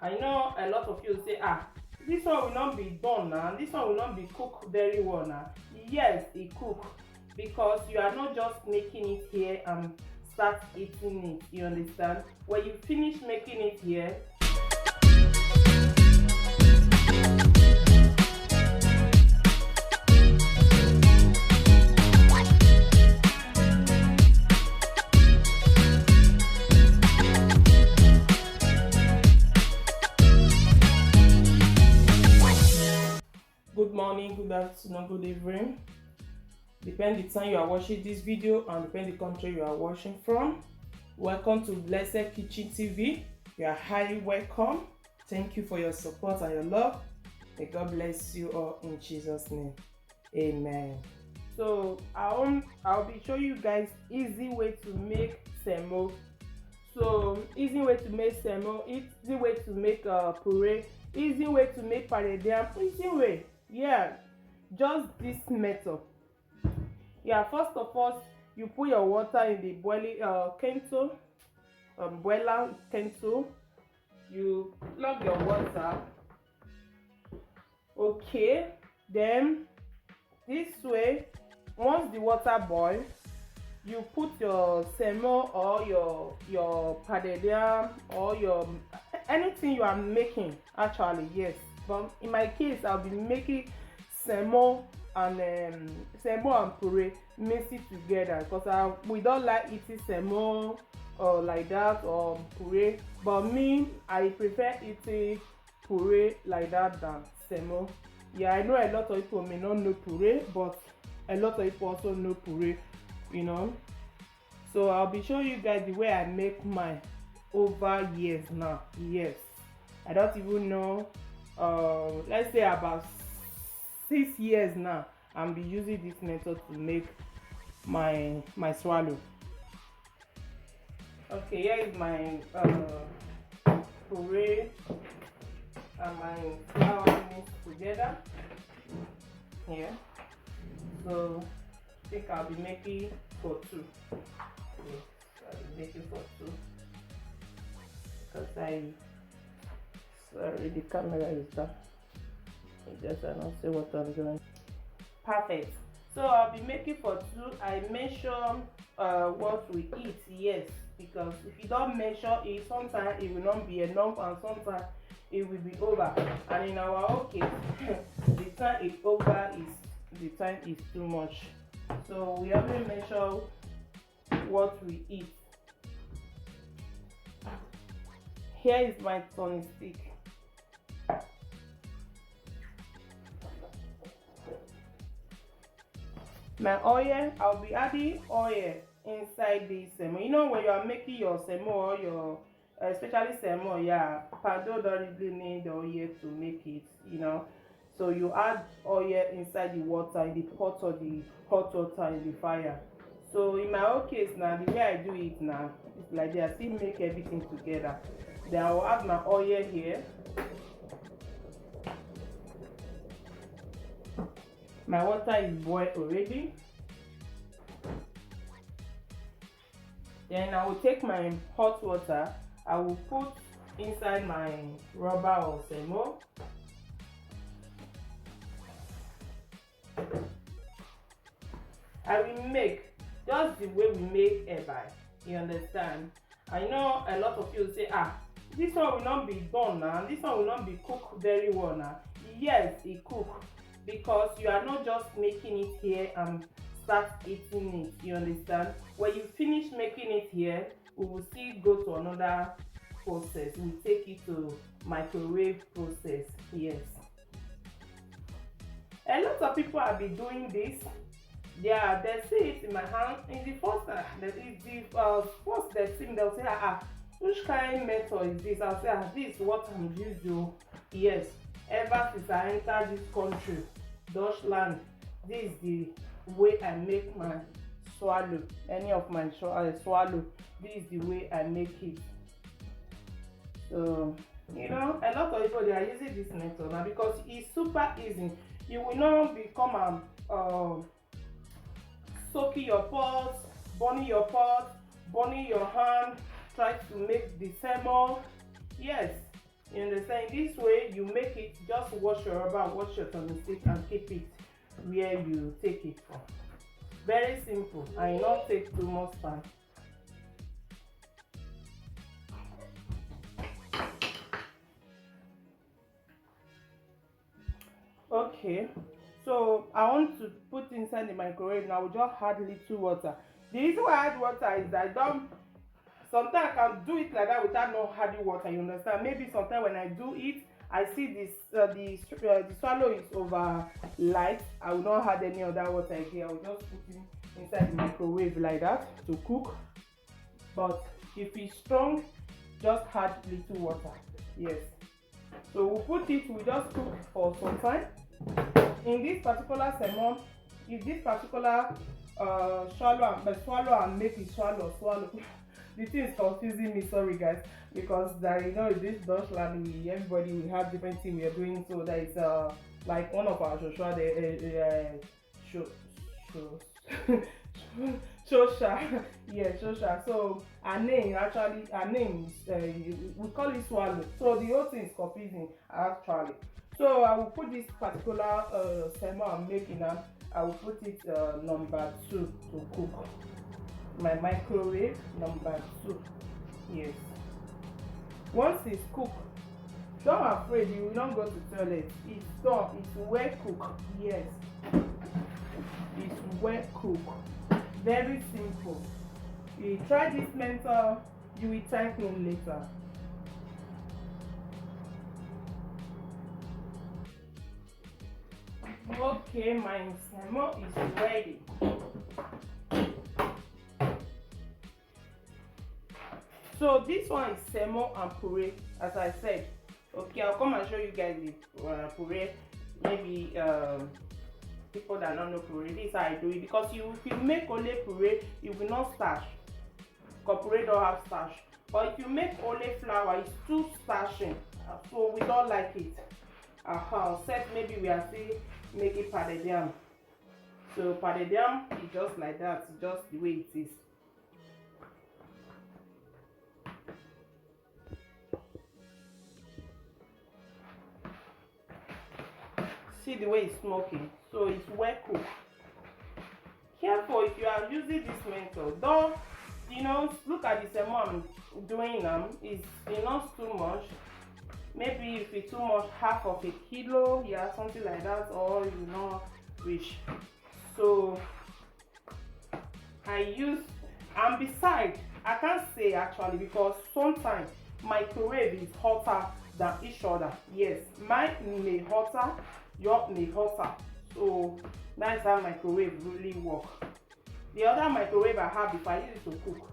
I know a lot of you say, this one will not be done now, this one will not be cooked very well now. Yes, it cook, because you are not just making it here and start eating it, you understand? When you finish making it here, good morning, good afternoon, good evening, depend the time you are watching this video and depend the country you are watching from. Welcome to Blessed Kitchen TV. You are highly welcome. Thank you for your support and your love. May God bless you all in Jesus' name. Amen. So I'll be showing you guys easy way to make semo. So easy way to make semo, easy way to make puree, easy way to make pounded yam, easy way. Yeah, just this method. Yeah, first of all, you put your water in the boiling kettle, boiler kettle. You plug your water. Okay, then this way, once the water boils, you put your semo or your pounded yam or your anything you are making. Actually, yes, but in my case, I'll be making semo and puree, mix it together, because we don't like eating semo or like that or puree. But me, I prefer eating puree like that than semo. Yeah, I know a lot of people may not know puree, but a lot of people also know puree, you know. So I'll be showing you guys the way I make mine over years now. Yes, I don't even know, let's say about 6 years now I'm be using this method to make my swallow. Okay, here is my puree and my flour mixed together here. So I think I'll be making for two. Yes, I'll be making for two, because sorry, the camera is down. I guess I don't see what I'm doing. Perfect. So I'll be making for two. I measure what we eat, yes, because if you don't measure it, sometimes it will not be enough and sometimes it will be over. And in our own case, the time it's over is the time is too much. So we only measure what we eat. Here is my turning stick. My oil, I'll be adding oil inside this semo. You know, when you are making your semo or your especially semo, yeah, pado don't really need the oil to make it, you know. So you add oil inside the water, in the pot or the hot water in the fire. So in my own case now, the way I do it now, it's like this. I still make everything together. Then I will add my oil here. My water is boiled already. Then I will take my hot water. I will put inside my rubber or semo. I will make just the way we make eba. You understand? I know a lot of you say, this one will not be done now, this one will not be cooked very well now. Yes, it cook, because you are not just making it here and start eating it, you understand? When you finish making it here, we will still go to another process. We take it to microwave process. Yes, a lot of people have been doing this. Yeah, they see it in my hand. In the first first they see me, they'll say, which kind of method is this? I'll say, this is what I'm used to. Yes, ever since I entered this country, Deutschland, this is the way I make my swallow. Any of my swallow, this is the way I make it. So, you know, a lot of people, they are using this method now because it's super easy. You will not become soaking your pot, burning your pot, burning your hand, try to make the semo. Yes, you understand. in this way you make it, just wash your rubber, wash your tummy stick and keep it where you take it from. Very simple and not take too much time. Okay, so I want to put inside the microwave now. We just add little water. The reason why I add water is that I don't, sometimes I can do it like that without not adding water, you understand? Maybe sometimes when I do it, I see this the swallow is over light. I will not add any other water again. I will just put it inside the microwave like that to cook. But if it's strong, just add little water. Yes. So we'll put it, we just cook for some time. In this particular salmon, if this particular swallow and make it swallow. The thing is confusing me, sorry guys, because that, you know, this Deutschland, everybody we have different thing we are doing. So that is like one of our shosha, shosha, yeah, shosha. So our name is we call it swallow. So the whole thing is confusing actually. So I will put this particular salmon I'm making now. I will put it number 2 to cook. My microwave number 2. Yes. Once it's cooked, don't be afraid, you will not go to toilet. It's done. It's well cooked. Yes. It's well cooked. Very simple. You try this method, you will thank me later. Okay, my salmon is ready. So this one is salmon and puree, as I said. Okay, I'll come and show you guys the puree. Maybe people that don't know puree, this is how I do it. Because if you make only puree, you will not starch. Because puree don't have starch. But if you make only flour, it's too starching. So we don't like it. Except maybe we are still making pounded yam. So pounded yam is just like that, it's just the way it is. See the way it's smoking, so it's well cooked. Careful if you are using this method. Don't, look at the salmon I'm doing now. It's not too much. Maybe if it's too much, half of a kilo, yeah, something like that, or you know, reach. So I use, and besides, I can't say actually because sometimes microwave is hotter than each other. Yes, mine may hotter, yours may hotter. So that's how microwave really work. The other microwave I have, if I use it to cook,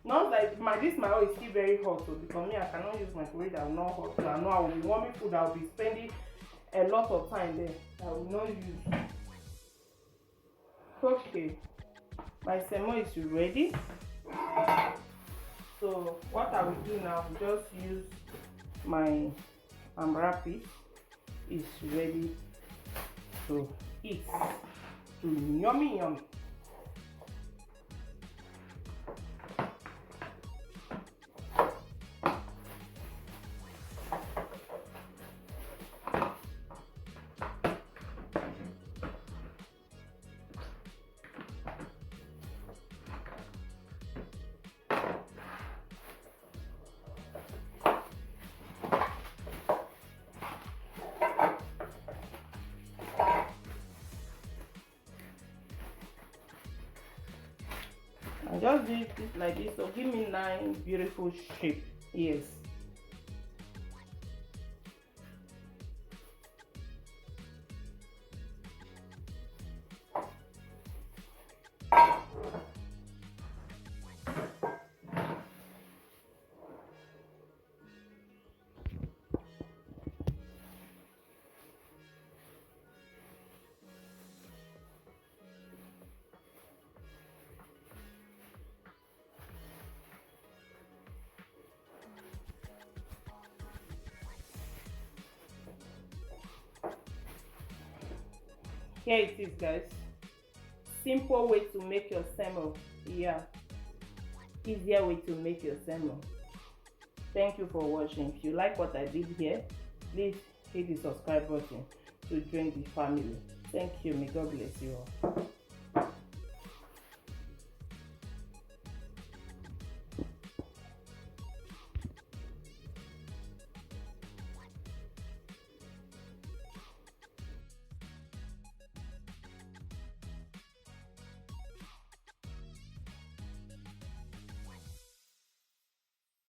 not that this my oil is still very hot, so because me I cannot use microwave that will not hot. So I know I will be warming food, I will be spending a lot of time there. I will not use. Okay, my salmon is ready. So what I will do now, just use my wrap it. It's ready to eat. So yummy yummy. I just do it like this, so give me 9 beautiful shape. Yes. Here it is, guys. Simple way to make your salmon. Yeah, easier way to make your salmon. Thank you for watching. If you like what I did here, please hit the subscribe button to join the family. Thank you. May God bless you all.